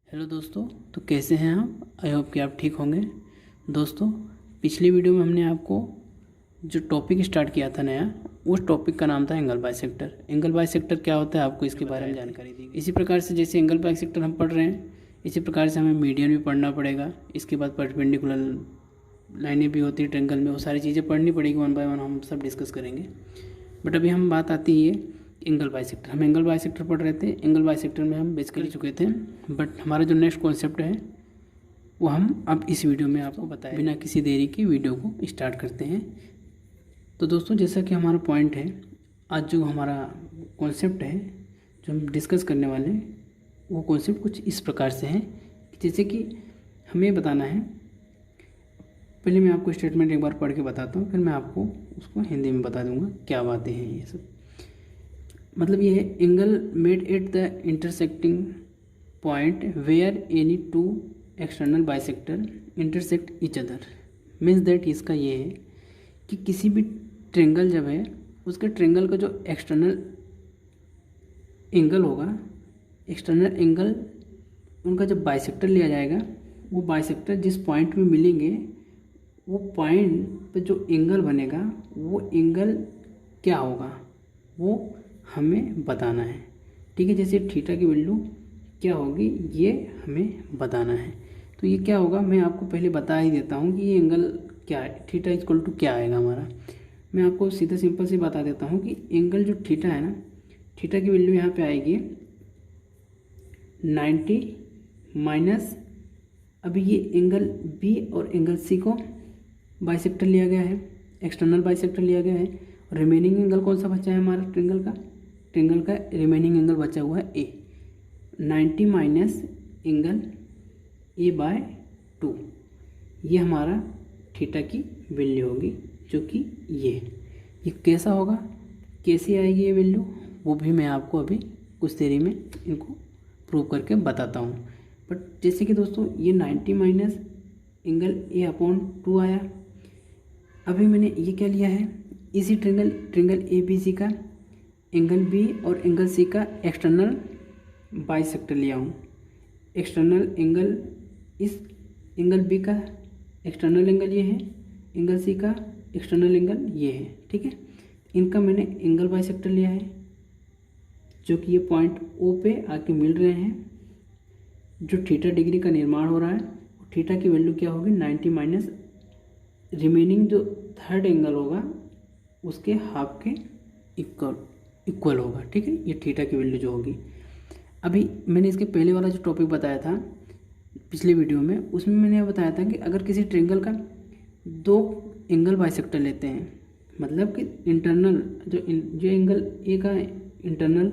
Hello दोस्तों, तो कैसे हैं आप? आई होप कि आप ठीक होंगे। दोस्तों, पिछली वीडियो में हमने आपको जो टॉपिक स्टार्ट किया था नया, उस टॉपिक का नाम था एंगल बाइसेक्टर। एंगल बाइसेक्टर क्या होता है आपको इसके बारे में जानकारी दी। इसी प्रकार से जैसे एंगल बाइसेक्टर हम पढ़ रहे हैं, इसी प्रकार से हमें मीडियन भी पढ़ना पड़ेगा। इसके बाद परपेंडिकुलर लाइनें भी होती है ट्रेंगल में, वो सारी चीज़ें पढ़नी पड़ेगी। वन बाय वन हम सब डिस्कस करेंगे। बट अभी हम बात आती है एंगल बाइसेक्टर। हम एंगल बाइसेक्टर पढ़ रहे थे। एंगल बाइसेक्टर में हम बेसिकली चुके थे, बट हमारा जो नेक्स्ट कॉन्सेप्ट है वो हम अब इस वीडियो में आपको बताएं। बिना किसी देरी की वीडियो को स्टार्ट करते हैं। तो दोस्तों, जैसा कि हमारा पॉइंट है, आज जो हमारा कॉन्सेप्ट है जो हम डिस्कस करने वाले हैं, वो कॉन्सेप्ट कुछ इस प्रकार से है कि जैसे कि हमें बताना है। पहले मैं आपको स्टेटमेंट एक बार पढ़ के बताता हूँ, फिर मैं आपको उसको हिंदी में बता दूँगा क्या बातें हैं ये सब। मतलब ये है, angle made at the intersecting point where any two external bisector intersect each other. Means that इसका ये है कि किसी भी ट्रेंगल जब है, उसके ट्रेंगल का जो एक्सटर्नल एंगल होगा, एक्सटर्नल एंगल उनका जब बाइसेक्टर लिया जाएगा, वो बाइसेक्टर जिस पॉइंट में मिलेंगे, वो पॉइंट पे जो एंगल बनेगा, वो एंगल क्या होगा वो हमें बताना है। ठीक है, जैसे थीटा की वैल्यू क्या होगी ये हमें बताना है। तो ये क्या होगा, मैं आपको पहले बता ही देता हूँ कि ये एंगल क्या है, थीटा इक्वल टू क्या आएगा हमारा। मैं आपको सीधा सिंपल से बता देता हूँ कि एंगल जो थीटा है ना, थीटा की वैल्यू यहाँ पे आएगी 90 माइनस, अभी ये एंगल बी और एंगल सी को बाइसेक्टर लिया गया है, एक्सटर्नल बाइसेक्टर लिया गया है। और रिमेनिंग एंगल कौन सा बचा है हमारा ट्रेंगल का रिमेनिंग एंगल बचा हुआ है ए। 90 माइनस एंगल ए बाय 2, ये हमारा थीटा की वैल्यू होगी, जो कि ये कैसा होगा, कैसे आएगी ये वैल्यू, वो भी मैं आपको अभी कुछ देरी में इनको प्रूव करके बताता हूँ। बट जैसे कि दोस्तों, ये 90 माइनस एंगल ए अपॉन 2 आया। अभी मैंने ये क्या लिया है, इसी ट्रेंगल ए बी सी का एंगल बी और एंगल सी का एक्सटर्नल बाइसेक्टर लिया हूँ। एक्सटर्नल एंगल, इस एंगल बी का एक्सटर्नल एंगल ये है, एंगल सी का एक्सटर्नल एंगल ये है। ठीक है, इनका मैंने एंगल बाइसेक्टर लिया है, जो कि ये पॉइंट ओ पे आके मिल रहे हैं। जो थीटा डिग्री का निर्माण हो रहा है, थीटा की वैल्यू क्या होगी, 90 माइनस रिमेनिंग जो थर्ड एंगल होगा उसके हाफ के इक्वल होगा। ठीक है, ये थीटा की वैल्यू जो होगी। अभी मैंने इसके पहले वाला जो टॉपिक बताया था पिछले वीडियो में, उसमें मैंने बताया था कि अगर किसी ट्रेंगल का दो एंगल बाइसेक्टर लेते हैं, मतलब कि इंटरनल जो एंगल ए का इंटरनल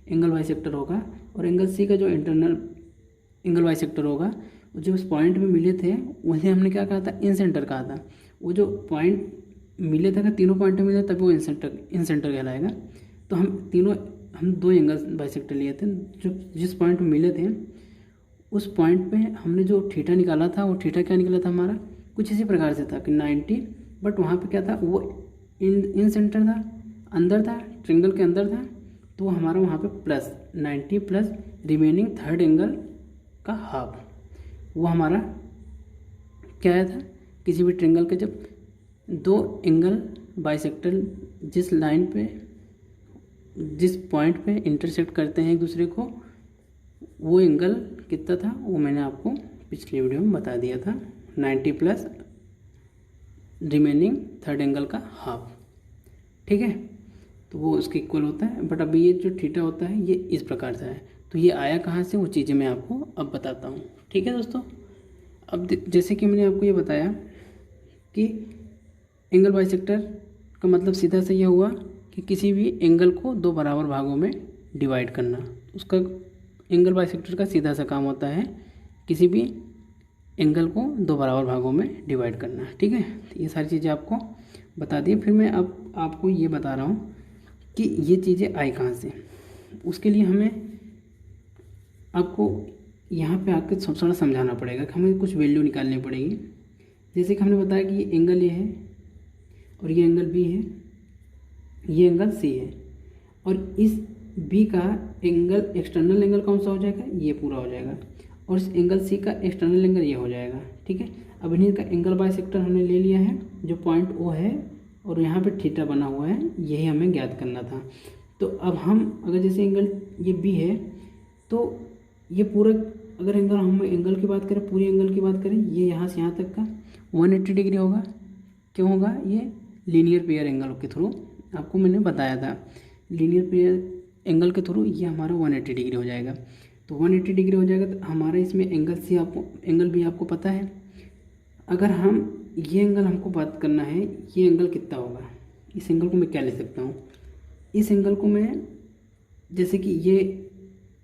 एंगल बाइसेक्टर होगा और एंगल सी का जो इंटरनल एंगल बाइसेक्टर होगा, जो उस पॉइंट में मिले थे उन्हें हमने क्या कहा था, इन सेंटर कहा था। वो जो पॉइंट मिले थे, तीनों पॉइंट में मिले तभी वो इन सेंटर कहलाएगा। तो हम दो एंगल बाइसेक्टर लिए थे, जो जिस पॉइंट में मिले थे उस पॉइंट पे हमने जो थीटा निकाला था, वो थीटा क्या निकला था हमारा, कुछ इसी प्रकार से था कि 90, बट वहाँ पे क्या था, वो इन सेंटर था, अंदर था, ट्रेंगल के अंदर था। तो वो हमारा वहाँ पे plus 90 plus remaining third angle का हाफ, वो हमारा क्या आया था, किसी भी ट्रेंगल के जब दो एंगल बाइसेक्टर जिस लाइन पे, जिस पॉइंट पे इंटरसेक्ट करते हैं एक दूसरे को, वो एंगल कितना था वो मैंने आपको पिछले वीडियो में बता दिया था, 90 प्लस रिमेनिंग थर्ड एंगल का हाफ। ठीक है, तो वो उसके इक्वल होता है। बट अभी ये जो थीटा होता है ये इस प्रकार से है। तो ये आया कहाँ से, वो चीज़ें मैं आपको अब बताता हूँ। ठीक है दोस्तों, अब जैसे कि मैंने आपको ये बताया कि एंगल बाइसेक्टर का मतलब सीधा से ये हुआ कि किसी भी एंगल को दो बराबर भागों में डिवाइड करना। उसका एंगल बाइसेक्टर का सीधा सा काम होता है किसी भी एंगल को दो बराबर भागों में डिवाइड करना। ठीक है, तो ये सारी चीज़ें आपको बता दी। फिर मैं अब आपको ये बता रहा हूँ कि ये चीज़ें आई कहाँ से। उसके लिए हमें आपको यहाँ पे आके थोड़ा समझाना पड़ेगा कि हमें कुछ वैल्यू निकालनी पड़ेगी। जैसे कि हमने बताया कि ये एंगल ये है और ये एंगल बी है, ये एंगल सी है, और इस बी का एंगल एक्सटर्नल एंगल कौन सा हो जाएगा, ये पूरा हो जाएगा। और इस एंगल सी का एक्सटर्नल एंगल ये हो जाएगा। ठीक है, अब इन्हीं का एंगल बाइसेक्टर हमने ले लिया है, जो पॉइंट ओ है और यहाँ पे थीटा बना हुआ है, यही हमें ज्ञात करना था। तो अब हम अगर जैसे एंगल ये बी है, तो ये पूरा अगर एंगल हम एंगल की बात करें, पूरे एंगल की बात करें, ये यहाँ से यहाँ तक का 180 डिग्री होगा। क्यों होगा? ये लीनियर पेयर एंगल के थ्रू आपको मैंने बताया था, लीनियर पेयर एंगल के थ्रू ये हमारा 180 डिग्री हो जाएगा। तो 180 डिग्री हो जाएगा, तो हमारा इसमें एंगल सी आपको, एंगल बी आपको पता है। अगर हम ये एंगल हमको बात करना है, ये एंगल कितना होगा, इस एंगल को मैं क्या ले सकता हूँ, इस एंगल को मैं जैसे कि ये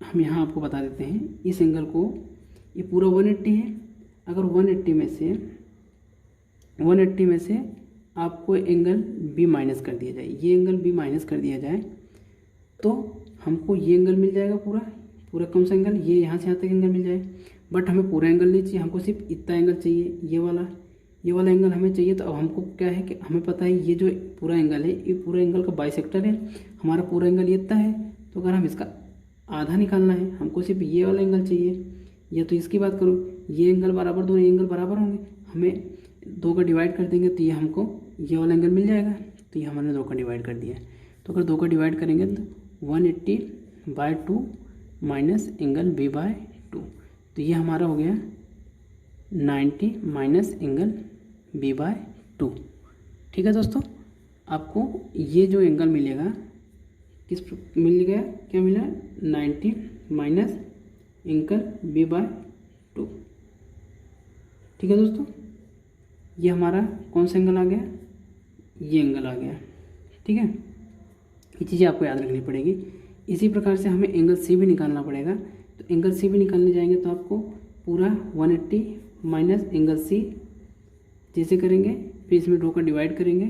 हम यहाँ आपको बता देते हैं, इस एंगल को, ये पूरा 180 है। अगर 180 में से आपको एंगल बी माइनस कर दिया जाए, ये एंगल बी माइनस कर दिया जाए, तो हमको ये एंगल मिल जाएगा, पूरा कौन सा एंगल, ये यहाँ से यहाँ तक एंगल मिल जाए। बट हमें पूरा एंगल नहीं चाहिए, हमको सिर्फ इतना एंगल चाहिए, ये वाला एंगल हमें चाहिए। तो अब हमको क्या है कि हमें पता है ये जो पूरा एंगल है, ये पूरा एंगल का बाइसेक्टर है, हमारा पूरा एंगल ये इतना है। तो अगर हम इसका आधा निकालना है, हमको सिर्फ ये वाला एंगल चाहिए। या तो इसकी बात करो, ये एंगल बराबर, दोनों एंगल बराबर होंगे, हमें 2 का डिवाइड कर देंगे तो ये हमको ये वाला एंगल मिल जाएगा। तो ये हमने 2 का डिवाइड कर दिया। तो अगर 2 का डिवाइड करेंगे तो 180/2 माइनस एंगल b/2, तो ये हमारा हो गया 90 माइनस एंगल b/2। ठीक है दोस्तों, आपको ये जो एंगल मिलेगा, किस मिल गया, क्या मिला, 90 माइनस एंगल b/2। ठीक है दोस्तों, ये हमारा कौन सा एंगल आ गया, ये एंगल आ गया। ठीक है, ये चीज़ें आपको याद रखनी पड़ेगी। इसी प्रकार से हमें एंगल सी भी निकालना पड़ेगा। तो एंगल सी भी निकालने जाएंगे तो आपको पूरा 180 माइनस एंगल सी जैसे करेंगे, फिर इसमें 2 का डिवाइड करेंगे,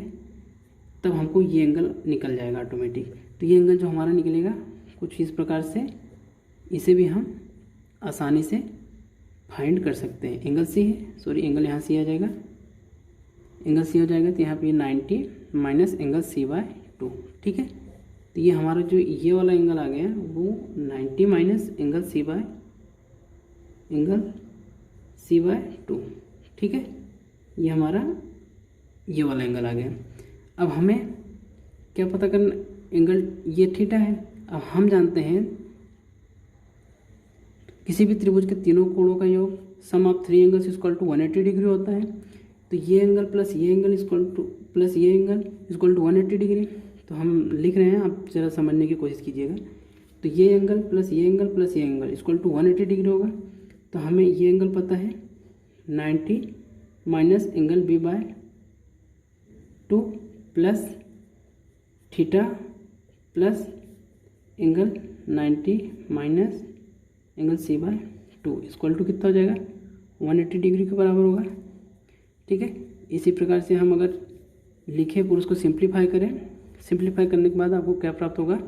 तब हमको ये एंगल निकल जाएगा ऑटोमेटिक। तो ये एंगल जो हमारा निकलेगा कुछ इस प्रकार से, इसे भी हम आसानी से फाइंड कर सकते हैं। एंगल सी है, सॉरी एंगल यहाँ से आ जाएगा, एंगल सी हो जाएगा, तो यहाँ पे 90 माइनस एंगल c/2। ठीक है, तो ये हमारा जो ये वाला एंगल आ गया वो 90 माइनस एंगल c/2। ठीक है, ये हमारा ये वाला एंगल आ गया। अब हमें क्या पता करना, एंगल ये थीटा है। अब हम जानते हैं किसी भी त्रिभुज के तीनों कोणों का योग sum of 3 angles equal to 180 degree होता है। तो ये एंगल प्लस ये एंगल प्लस ये एंगल इक्वल टू 180 डिग्री। तो हम लिख रहे हैं, आप ज़रा समझने की कोशिश कीजिएगा। तो ये एंगल प्लस ये एंगल प्लस ये एंगल इक्वल टू 180 डिग्री होगा। तो हमें ये एंगल पता है 90 minus angle b/2 plus theta plus angle 90 minus angle c/2 equal to कितना हो जाएगा, 180 डिग्री के बराबर होगा। ठीक है, इसी प्रकार से हम अगर लिखें फिर उसको सिंप्लीफाई करें, सिंप्लीफाई करने के बाद आपको क्या प्राप्त होगा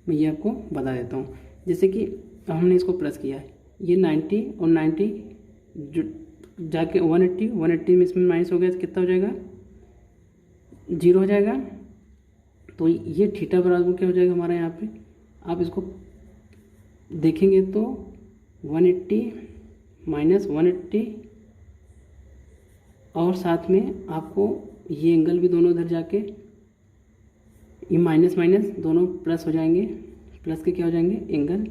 मैं ये आपको बता देता हूँ। जैसे कि हमने इसको प्लस किया है, ये 90 और 90 जो जाके 180 में इसमें माइनस हो गया तो कितना हो जाएगा, 0 हो जाएगा। तो ये थीटा बराबर क्या हो जाएगा हमारा, यहाँ पे आप इसको देखेंगे तो 180 माइनस 180 और साथ में आपको ये एंगल भी दोनों इधर जाके ये माइनस माइनस दोनों प्लस हो जाएंगे, प्लस के क्या हो जाएंगे, angle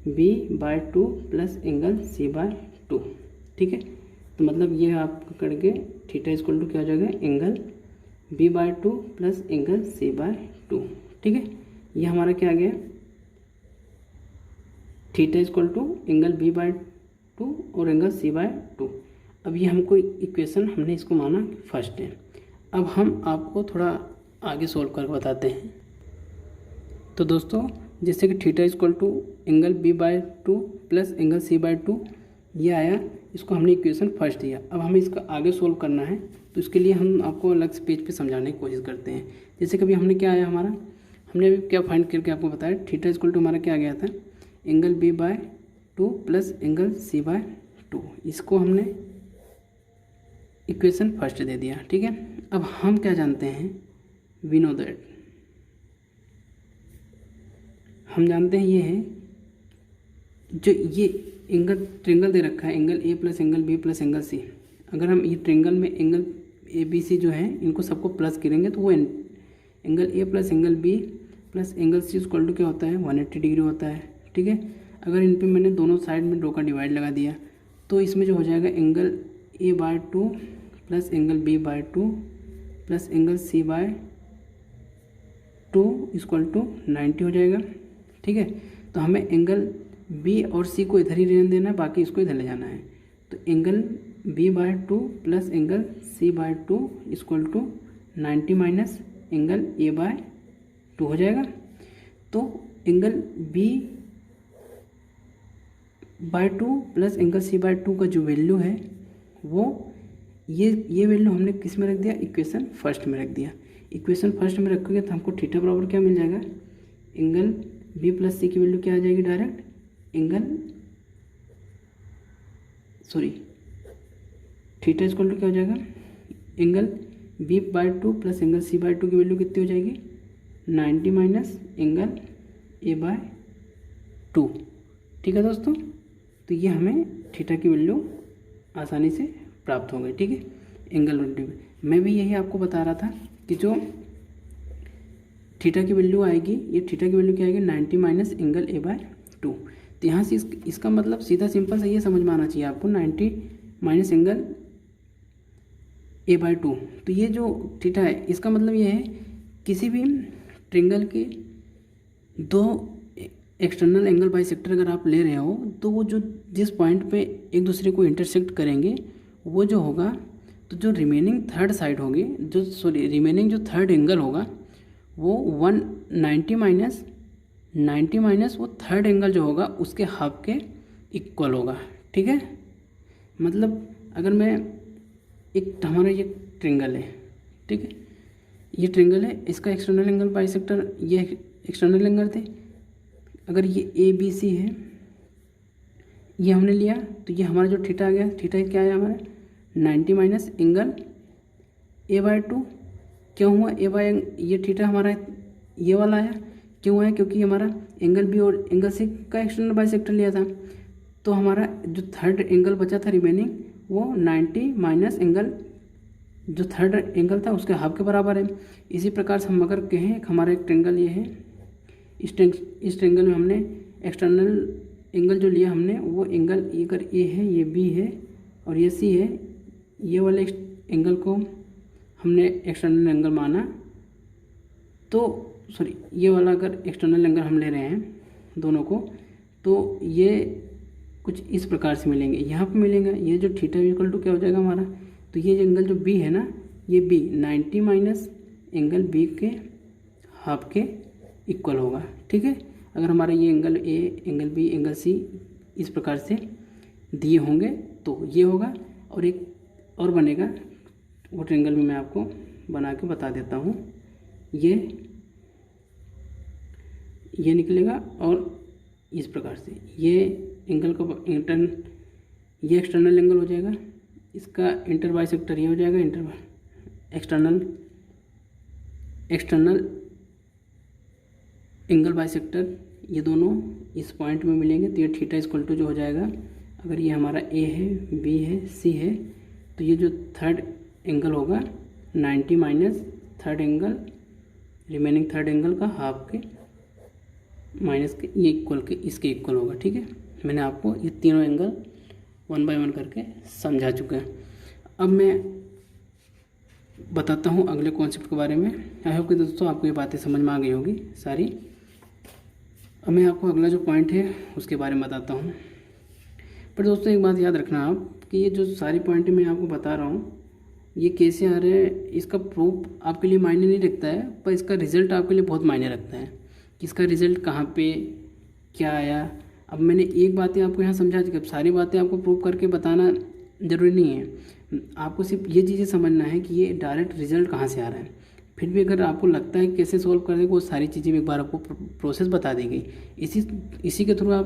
b/2 plus angle c/2। ठीक है, तो मतलब ये आप करके थीटा इक्वल टू क्या हो जाएगा, angle b/2 plus angle c/2। ठीक है, ये हमारा क्या आ गया, theta equal to angle b/2 और एंगल c/2। अब ये हमको इक्वेशन हमने इसको माना फर्स्ट है। अब हम आपको थोड़ा आगे सोल्व करके बताते हैं। तो दोस्तों जैसे कि theta equal to angle b/2 plus angle c/2 ये आया, इसको हमने इक्वेशन फर्स्ट दिया। अब हमें इसका आगे सोल्व करना है, तो इसके लिए हम आपको अलग से पेज पे समझाने की कोशिश करते हैं। जैसे कभी हमने क्या आया हमारा, हमने अभी क्या फाइंड करके आपको बताया, थीटा इक्वल टू हमारा क्या गया था, angle b/2 plus angle c/2। इसको हमने इक्वेशन फर्स्ट दे दिया। ठीक है, अब हम क्या जानते हैं, वी नो दैट, हम जानते हैं ये है जो ये एंगल ट्रेंगल दे रखा है, angle A plus angle B plus angle C. अगर हम ये ट्रेंगल में एंगल ए बी सी जो है इनको सबको प्लस करेंगे तो वो angle A plus angle B plus angle C equal to क्या होता है 180 डिग्री होता है। ठीक है, अगर इन पे मैंने दोनों साइड में 2 का डिवाइड लगा दिया तो इसमें जो हो जाएगा angle A by 2 plus angle B by 2 plus angle C by 2 equal to 90 हो जाएगा। ठीक है, तो हमें एंगल बी और सी को इधर ही रहने देना है, बाकी इसको इधर ले जाना है। तो angle B by 2 plus angle C by 2 equal to 90 minus angle A by 2 हो जाएगा। तो angle B by 2 plus angle C by 2 का जो वैल्यू है वो ये वैल्यू हमने किस में रख दिया, इक्वेशन फर्स्ट में रख दिया। इक्वेशन फर्स्ट में रखोगे तो हमको थीटा बराबर क्या मिल जाएगा, एंगल बी प्लस सी की वैल्यू क्या आ जाएगी डायरेक्ट, थीटा इक्वल टू क्या हो जाएगा, angle B by 2 plus angle C by 2 की वैल्यू कितनी हो जाएगी 90 माइनस एंगल ए बाय 2। ठीक है दोस्तों, तो ये हमें थीटा की वैल्यू आसानी से प्राप्त हो गई। ठीक है, एंगल मैं भी यही आपको बता रहा था कि जो थीटा की वैल्यू आएगी, ये थीटा की वैल्यू क्या आएगी 90 माइनस एंगल ए बाय 2। तो यहाँ से इसका मतलब सीधा सिंपल से ये समझ में आना चाहिए आपको 90 माइनस एंगल ए बाय 2। तो ये जो थीटा है इसका मतलब ये है किसी भी ट्रेंगल के 2 एक्सटर्नल एंगल बाइसेक्टर अगर आप ले रहे हो तो वो जो जिस पॉइंट पे एक दूसरे को इंटरसेक्ट करेंगे वो जो होगा, तो जो रिमेनिंग थर्ड साइड होगी, रिमेनिंग जो थर्ड एंगल होगा वो 190 माइनस वो थर्ड एंगल जो होगा उसके हाफ के इक्वल होगा। ठीक है, मतलब अगर मैं हमारा ये ट्रेंगल है, ठीक है, ये ट्रेंगल है, इसका एक्सटर्नल एंगल बाइसेक्टर ये एक्सटर्नल एंगल थे। अगर ये ए बी सी है, ये हमने लिया तो ये हमारा जो थीटा आ गया, थीटा क्या है हमारा 90 माइनस एंगल ए बाय 2। क्यों हुआ ए बाय, ये थीटा हमारा ये वाला आया, क्यों है, क्योंकि हमारा एंगल बी और एंगल सी का एक्सटर्नल बाइसेक्टर लिया था। तो हमारा जो थर्ड एंगल बचा था रिमेनिंग वो 90 माइनस एंगल जो थर्ड एंगल था उसके हाफ के बराबर है। इसी प्रकार से हम अगर कहें हमारा एक ट्रेंगल ये है, इस ट्रेंगल में हमने एक्सटर्नल एंगल जो लिया हमने वो एंगल अगर ए है, ये बी है और ये सी है, ये वाले एंगल को हमने एक्सटर्नल एंगल माना। तो ये वाला अगर एक्सटर्नल एंगल हम ले रहे हैं दोनों को, तो ये कुछ इस प्रकार से मिलेंगे, यहाँ पे मिलेंगे। ये जो थीटा इक्वल टू क्या हो जाएगा हमारा, तो ये एंगल जो बी है ना, ये बी 90 माइनस एंगल बी के हाफ के इक्वल होगा। ठीक है, अगर हमारा ये angle A, angle B, angle C इस प्रकार से दिए होंगे तो ये होगा। और एक और बनेगा, वो ट्रेंगल में मैं आपको बना के बता देता हूँ। ये निकलेगा और इस प्रकार से ये एंगल का ये एक्सटर्नल एंगल हो जाएगा, इसका इंटर बाइसेक्टर ये हो जाएगा, एक्सटर्नल एंगल बाइसेक्टर, ये दोनों इस पॉइंट में मिलेंगे। तो ये थीटा इक्वल टू जो हो जाएगा, अगर ये हमारा ए है, बी है, सी है, तो ये जो थर्ड एंगल होगा 90 minus third angle, remaining third angle का हाफ के माइनस के ये इक्वल के इसके इक्वल होगा। ठीक है, मैंने आपको ये तीनों एंगल 1 बाय 1 करके समझा चुका है। अब मैं बताता हूँ अगले कॉन्सेप्ट के बारे में। आई होप कि दोस्तों आपको ये बातें समझ में आ गई होगी सारी। अब मैं आपको अगला जो पॉइंट है उसके बारे में बताता हूँ। पर दोस्तों एक बात याद रखना आप कि ये जो सारी पॉइंट मैं आपको बता रहा हूँ ये कैसे आ रहे हैं, इसका प्रूफ आपके लिए मायने नहीं रखता है, पर इसका रिज़ल्ट आपके लिए बहुत मायने रखता है कि इसका रिज़ल्ट कहाँ पे क्या आया। अब मैंने एक बातें आपको यहाँ समझा दी, अब सारी बातें आपको प्रूव करके बताना ज़रूरी नहीं है। आपको सिर्फ ये चीज़ें समझना है कि ये डायरेक्ट रिज़ल्ट कहाँ से आ रहा है। फिर भी अगर आपको लगता है कैसे सॉल्व कर देगा, वो सारी चीज़ें एक बार आपको प्रोसेस बता दी गई। इसी के थ्रू आप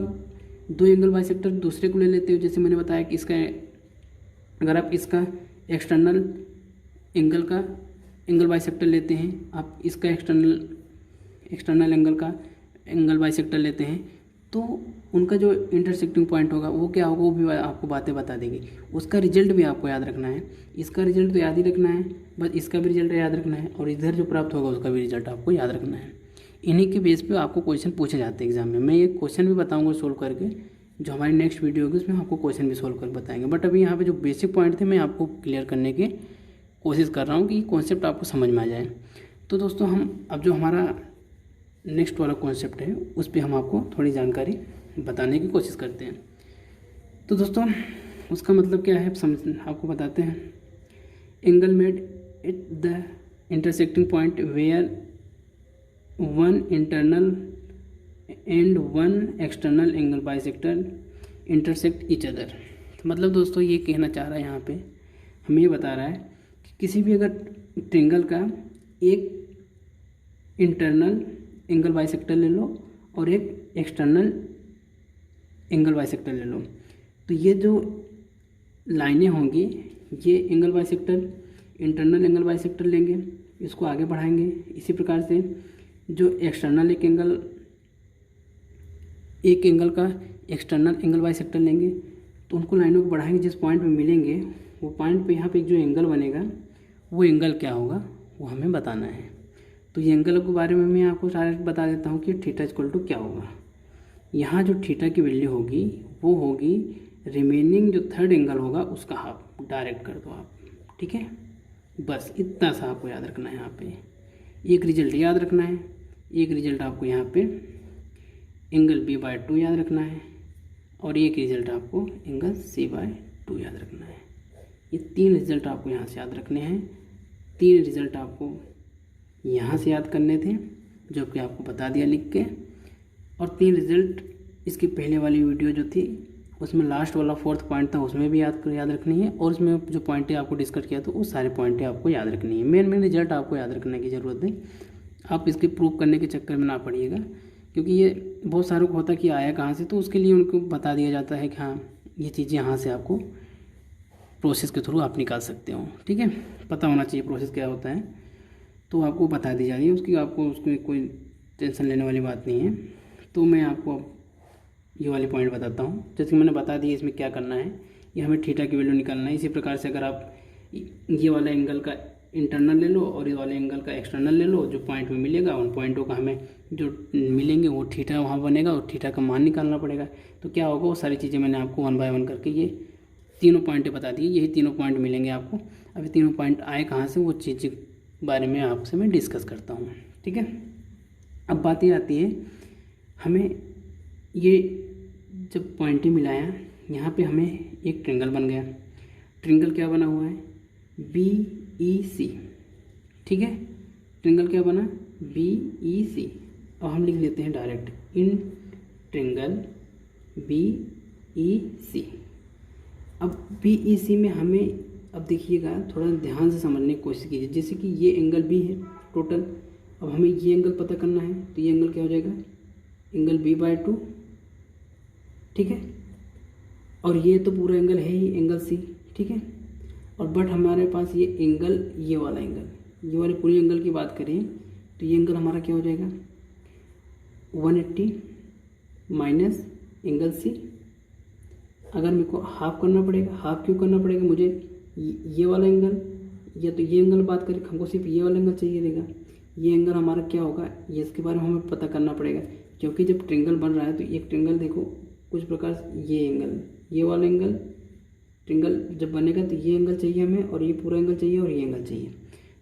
2 एंगल बाइसेक्टर दूसरे को ले लेते हो। जैसे मैंने बताया कि इसका अगर आप इसका एक्सटर्नल एंगल का एंगल बाइसेक्टर लेते हैं, आप इसका एक्सटर्नल एंगल का एंगल बाइसेक्टर लेते हैं, तो उनका जो इंटरसेक्टिंग पॉइंट होगा वो क्या होगा, वो भी आपको बातें बता देगी। उसका रिजल्ट भी आपको याद रखना है, इसका रिजल्ट तो याद ही रखना है, बस इसका भी रिजल्ट याद रखना है, और इधर जो प्राप्त होगा उसका भी रिजल्ट आपको याद रखना है। इन्हीं के बेस पे आपको क्वेश्चन पूछे जाते हैं एग्जाम में। मैं ये क्वेश्चन भी बताऊँगा सोल्व करके, जो हमारी नेक्स्ट वीडियो होगी उसमें आपको क्वेश्चन भी सोल्व कर बताएंगे। बट अभी यहाँ पे जो बेसिक पॉइंट थे मैं आपको क्लियर करने की कोशिश कर रहा हूँ कि कॉन्सेप्ट आपको समझ में आ जाए। तो दोस्तों हम अब जो हमारा नेक्स्ट वाला कॉन्सेप्ट है उस पर हम आपको थोड़ी जानकारी बताने की कोशिश करते हैं। तो दोस्तों उसका मतलब क्या है समझ आपको बताते हैं। Angle made at the intersecting point where one internal and one external angle bisector intersect each other. मतलब दोस्तों ये कहना चाह रहा है यहाँ पे, हमें ये बता रहा है कि किसी भी अगर ट्रायंगल का एक इंटरनल एंगल बाइसेक्टर ले लो और एक एक्सटर्नल एंगल बाइसेक्टर ले लो, तो ये जो लाइनें होंगी ये angle bisector internal angle bisector लेंगे, इसको आगे बढ़ाएंगे। इसी प्रकार से जो एक्सटर्नल एक एंगल का एक्सटर्नल एंगल बाइसेक्टर लेंगे, तो उनको लाइनों को बढ़ाएंगे, जिस पॉइंट पे मिलेंगे वो पॉइंट पे यहाँ पे जो एंगल बनेगा वो एंगल क्या होगा वो हमें बताना है। तो ये एंगल के बारे में मैं आपको डायरेक्ट बता देता हूँ कि थीटा इक्वल टू क्या होगा। यहाँ जो थीटा की वैल्यू होगी वो होगी रिमेनिंग जो थर्ड एंगल होगा उसका हाफ, डायरेक्ट कर दो आप, ठीक है। बस इतना सा आपको याद रखना है। यहाँ पे एक रिजल्ट याद रखना है, एक रिजल्ट आपको यहाँ पे एंगल B/2 याद रखना है, और एक रिजल्ट आपको एंगल C/2 याद रखना है। ये 3 रिजल्ट आपको यहाँ से याद रखने हैं। 3 रिजल्ट आपको यहाँ से याद करने थे जो कि आपको बता दिया लिख के, और 3 रिजल्ट इसकी पहले वाली वीडियो जो थी उसमें लास्ट वाला 4th पॉइंट था उसमें भी याद रखनी है, और उसमें जो पॉइंटें आपको डिस्कस किया तो वो सारे पॉइंटें आपको याद रखनी है। मेन रिजल्ट आपको याद रखने की ज़रूरत है। आप इसके प्रूव करने के चक्कर में ना पड़िएगा, क्योंकि ये बहुत सारों को होता है कि आया कहाँ से, तो उसके लिए उनको बता दिया जाता है कि हाँ ये चीज़ें यहाँ से आपको प्रोसेस के थ्रू आप निकाल सकते हो, ठीक है। पता होना चाहिए प्रोसेस क्या होता है, तो आपको बता दी जा रही है उसकी, आपको उसमें कोई टेंशन लेने वाली बात नहीं है। तो मैं आपको ये वाली पॉइंट बताता हूँ। जैसे कि मैंने बता दिया इसमें क्या करना है, ये हमें थीटा की वैल्यू निकालना है। इसी प्रकार से अगर आप ये वाला एंगल का इंटरनल ले लो और ये वाले एंगल का एक्सटर्नल ले लो, जो पॉइंट में मिलेगा उन पॉइंटों का हमें जो मिलेंगे वो थीटा वहाँ बनेगा और थीटा का मान निकालना पड़ेगा। तो क्या होगा वो सारी चीज़ें मैंने आपको 1 बाय 1 करके ये तीनों पॉइंटें बता दी, यही तीनों पॉइंट मिलेंगे आपको। अभी तीनों पॉइंट आए कहाँ से वो चीज़ के बारे में आपसे मैं डिस्कस करता हूँ, ठीक है। अब बात ये आती है, हमें ये जब पॉइंटें मिलाया यहाँ पे हमें एक ट्रायंगल बन गया। ट्रायंगल क्या बना हुआ है BEC, ठीक है। ट्रायंगल क्या बना BEC, और हम लिख लेते हैं डायरेक्ट इन ट्रायंगल BEC। अब BEC में हमें, अब देखिएगा थोड़ा ध्यान से समझने की कोशिश कीजिए। जैसे कि ये एंगल B है टोटल, अब हमें ये एंगल पता करना है, तो ये एंगल क्या हो जाएगा एंगल B/2, ठीक है। और ये तो पूरा एंगल है ही एंगल C, ठीक है। और बट हमारे पास ये एंगल, ये वाला एंगल, ये वाले पूरी एंगल की बात करें तो ये एंगल हमारा क्या हो जाएगा 180 माइनस एंगल C। अगर मेरे को हाफ करना पड़ेगा, हाफ क्यों करना पड़ेगा, मुझे ये वाला एंगल या तो ये एंगल बात करें, हमको सिर्फ ये वाला एंगल चाहिए रहेगा। ये एंगल हमारा क्या होगा, ये इसके बारे में हमें पता करना पड़ेगा, क्योंकि जब ट्रायंगल बन रहा है तो एक ट्रायंगल देखो कुछ प्रकार से ये एंगल, ये वाला एंगल ट्रायंगल जब बनेगा तो ये एंगल चाहिए हमें, और ये पूरा एंगल चाहिए, और ये एंगल चाहिए।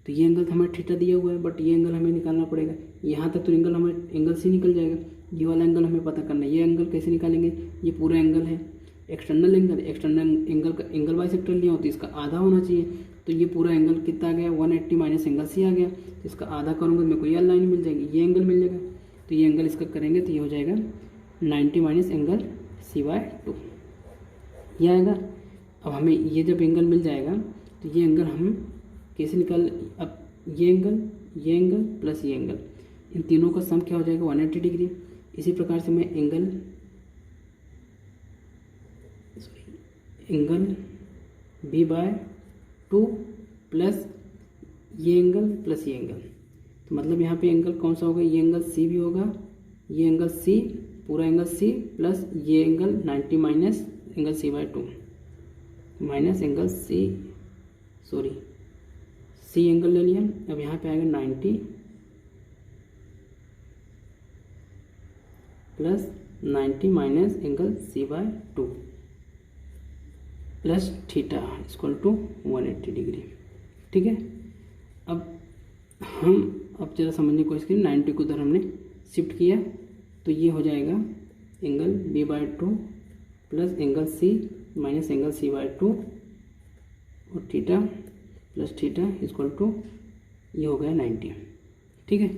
तो ये एंगल हमें थीटा दिया हुआ है, बट ये एंगल हमें निकालना पड़ेगा। यहाँ तक तो एंगल हमें एंगल से निकल जाएगा, ये वाला एंगल हमें पता करना है। ये एंगल कैसे निकालेंगे, ये पूरा एंगल है एक्सटर्नल एंगल, एक्सटर्नल एंगल का एंगल बाइसेक्टर लिया हो तो इसका आधा होना चाहिए। तो ये पूरा एंगल कितना आ गया 180 माइनस एंगल C आ गया, तो इसका आधा करूँगा मेरे को ये लाइन मिल जाएगी, ये एंगल मिल जाएगा। तो ये एंगल इसका करेंगे तो ये हो जाएगा 90 माइनस एंगल C/2, ये आएगा। अब हमें ये जब एंगल मिल जाएगा तो ये एंगल हम कैसे निकाल, अब ये एंगल प्लस ये एंगल, इन तीनों का सम क्या हो जाएगा 180 डिग्री। इसी प्रकार से मैं एंगल B/2 प्लस ये एंगल प्लस ये एंगल, तो मतलब यहाँ पे एंगल कौन सा होगा, ये एंगल C भी होगा, ये एंगल C पूरा एंगल सी प्लस ये angle 90 minus angle C/2 minus angle C angle ले लिया। अब यहाँ पे आएगा 90 plus 90 minus angle C/2 plus theta equal to 180 degree. ठीक है, अब जरा समझने की कोशिश करें। 90 को उधर हमने शिफ्ट किया तो ये हो जाएगा angle B/2 plus angle C minus angle C/2 और theta plus theta equal to ये हो गया 90। ठीक है,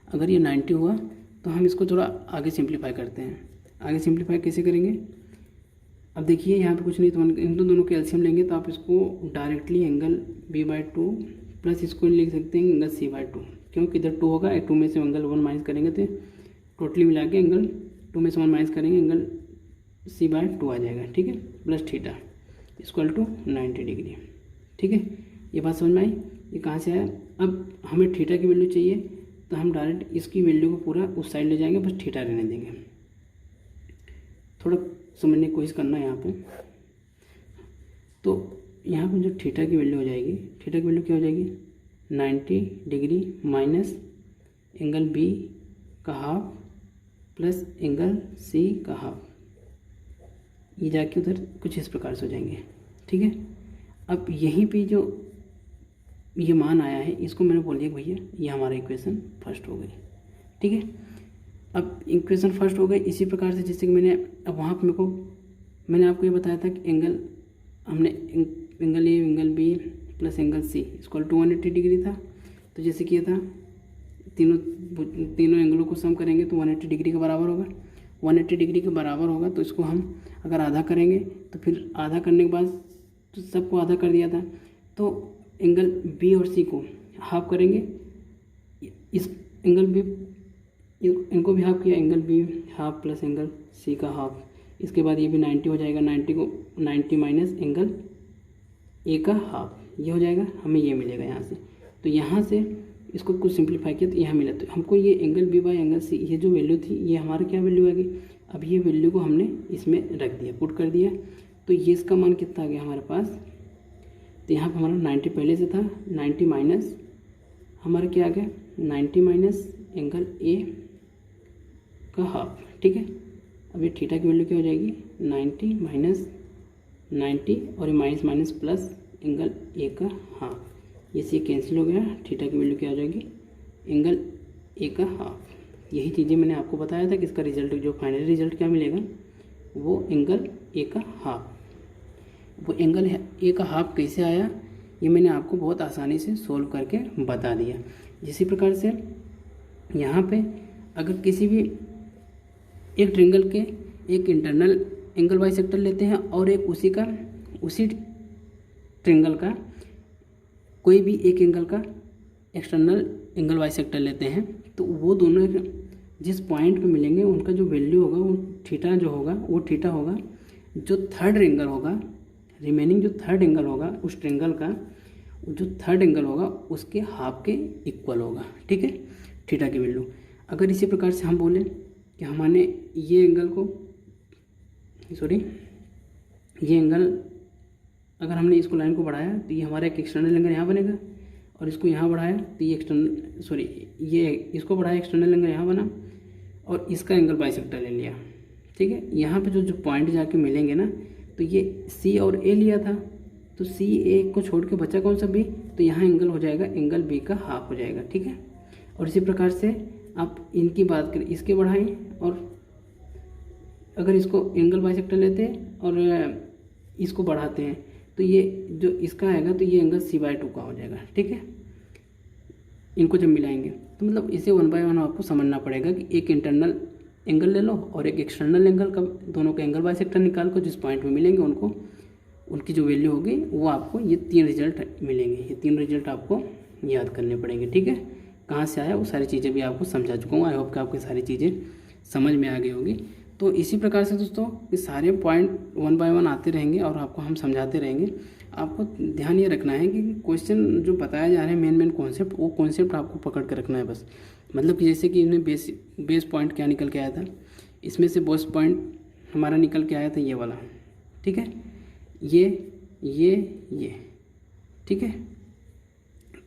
अगर ये 90 हुआ तो हम इसको थोड़ा आगे सिंप्लीफाई करते हैं। आगे सिंप्लीफाई कैसे करेंगे? अब देखिए यहाँ पे कुछ नहीं, तो इन दोनों के एलसीएम लेंगे तो आप इसको डायरेक्टली एंगल B/2 प्लस इसको लिख सकते हैं एंगल C/2, क्योंकि इधर 2 होगा, 2 में से एंगल 1 माइनस करेंगे तो टोटली मिला के एंगल 2 में से 1 माइनस करेंगे एंगल C/2 आ जाएगा। ठीक है, plus theta equal to 90 degree. ठीक है, ये बात समझ में आई? ये कहाँ से आया? अब हमें थीटा की वैल्यू चाहिए तो हम डायरेक्ट इसकी वैल्यू को पूरा उस साइड ले जाएंगे, बस थीटा रहने देंगे। थोड़ा समझने की कोशिश करना है यहाँ पे। तो यहाँ पर जो थीटा की वैल्यू हो जाएगी, थीटा की वैल्यू क्या हो जाएगी? 90 डिग्री माइनस एंगल B का हाफ प्लस एंगल C का हाफ, ये जाके उधर कुछ इस प्रकार से हो जाएंगे। ठीक है, अब यहीं पे जो ये मान आया है इसको मैंने बोल दिया भैया ये हमारा इक्वेशन फर्स्ट हो गई। ठीक है, अब इक्वेशन फर्स्ट हो गई इसी प्रकार से जैसे कि अब वहाँ पर मैंने आपको ये बताया था कि हमने angle A angle B plus angle C equal to 180 degree था। तो जैसे किया था तीनों एंगलों को सम करेंगे तो 180 डिग्री के बराबर होगा। 180 डिग्री के बराबर होगा तो इसको हम अगर आधा करेंगे तो फिर आधा करने के बाद तो सबको आधा कर दिया था, तो एंगल B और C को हाफ करेंगे। इस एंगल B इनको भी हाफ किया, angle B half plus angle C का हाफ। इसके बाद ये भी 90 हो जाएगा, 90 माइनस एंगल A का हाफ, ये हो जाएगा, हमें ये मिलेगा यहाँ से। तो यहाँ से इसको कुछ सिंप्लीफाई किया तो यहाँ मिला, तो हमको ये angle B by angle C ये जो वैल्यू थी ये हमारा क्या वैल्यू आ गई? अब ये वैल्यू को हमने इसमें रख दिया, पुट कर दिया, तो ये इसका मान कितना आ गया हमारे पास? तो यहाँ पर हमारा 90 पहले से था, 90 माइनस हमारा क्या आ गया? 90 माइनस एंगल A का हाफ। ठीक है, अब ये थीटा की वैल्यू क्या हो जाएगी? 90 माइनस 90 और ये minus minus plus angle A का हाफ, ये से कैंसिल हो गया। थीटा की वैल्यू क्या हो जाएगी? एंगल A का हाफ। यही चीज़ें मैंने आपको बताया था कि इसका रिजल्ट जो फाइनल रिजल्ट क्या मिलेगा वो एंगल A का हाफ। वो एंगल A का हाफ कैसे आया ये मैंने आपको बहुत आसानी से सोल्व करके बता दिया। इसी प्रकार से यहाँ पे अगर किसी भी एक ट्रायंगल के एक इंटरनल एंगल बाइसेक्टर लेते हैं और एक उसी ट्रायंगल का कोई भी एक एंगल का एक्सटर्नल एंगल बाइसेक्टर लेते हैं, तो वो दोनों जिस पॉइंट पे मिलेंगे उनका जो वैल्यू होगा वो थीटा जो होगा वो थीटा होगा, जो थर्ड एंगल होगा रिमेनिंग जो थर्ड एंगल होगा उस ट्रायंगल का जो थर्ड एंगल होगा उसके हाफ के इक्वल होगा। ठीक है, थीटा की वैल्यू। अगर इसी प्रकार से हम बोलें कि हमने ये एंगल को ये एंगल अगर हमने इसको लाइन को बढ़ाया तो ये हमारा एक एक्सटर्नल एंगल यहाँ बनेगा, और इसको यहाँ बढ़ाया तो ये इसको बढ़ाया एक्सटर्नल एंगल यहाँ बना, और इसका एंगल बाइसेक्टर ले लिया। ठीक है, यहाँ पे जो पॉइंट जाके मिलेंगे ना, तो ये C और A लिया था, तो C A को छोड़ के बचा कौन सा B, तो यहाँ एंगल हो जाएगा एंगल B का हाफ हो जाएगा। ठीक है, और इसी प्रकार से आप इनकी बात करें, इसके बढ़ाएं, और अगर इसको एंगल बाइसेक्टर लेते हैं और इसको बढ़ाते हैं तो ये जो इसका आएगा तो ये एंगल C/2 का हो जाएगा। ठीक है, इनको जब मिलाएंगे तो मतलब इसे 1 बाय 1 आपको समझना पड़ेगा कि एक इंटरनल एंगल ले लो और एक एक्सटर्नल एंगल का, दोनों का एंगल बाइसेक्टर निकाल कर जिस पॉइंट में मिलेंगे उनको उनकी जो वैल्यू होगी वो आपको ये 3 रिजल्ट मिलेंगे। ये 3 रिजल्ट आपको याद करने पड़ेंगे। ठीक है, कहाँ से आया वो सारी चीज़ें भी आपको समझा चुका हूँ। आई होप कि आपको सारी चीज़ें समझ में आ गई होगी। तो इसी प्रकार से दोस्तों ये सारे पॉइंट 1 बाय 1 आते रहेंगे और आपको हम समझाते रहेंगे। आपको ध्यान ये रखना है कि क्वेश्चन जो बताया जा रहे हैं मेन कॉन्सेप्ट, वो कॉन्सेप्ट आपको पकड़ कर रखना है बस। मतलब कि जैसे कि इन्हें बेस पॉइंट क्या निकल के आया था, इसमें से बॉस पॉइंट हमारा निकल के आया था ये वाला, ठीक है, ये ठीक है।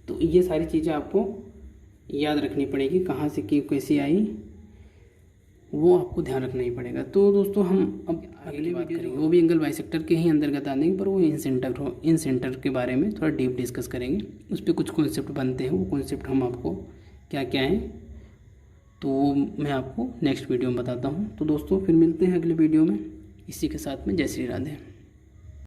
तो ये सारी चीज़ें आपको याद रखनी पड़ेगी, कहाँ से क्यों कैसी आई वो आपको ध्यान रखना ही पड़ेगा। तो दोस्तों हम अब अगली बात करेंगे, वो भी एंगल बाइसेक्टर के ही अंतर्गत आ देंगे, पर वो इन सेंटर के बारे में थोड़ा डीप डिस्कस करेंगे। उस पर कुछ कॉन्सेप्ट बनते हैं, वो कॉन्सेप्ट हम आपको क्या क्या हैं तो वो मैं आपको नेक्स्ट वीडियो में बताता हूँ। तो दोस्तों फिर मिलते हैं अगले वीडियो में, इसी के साथ में जय श्री राधे।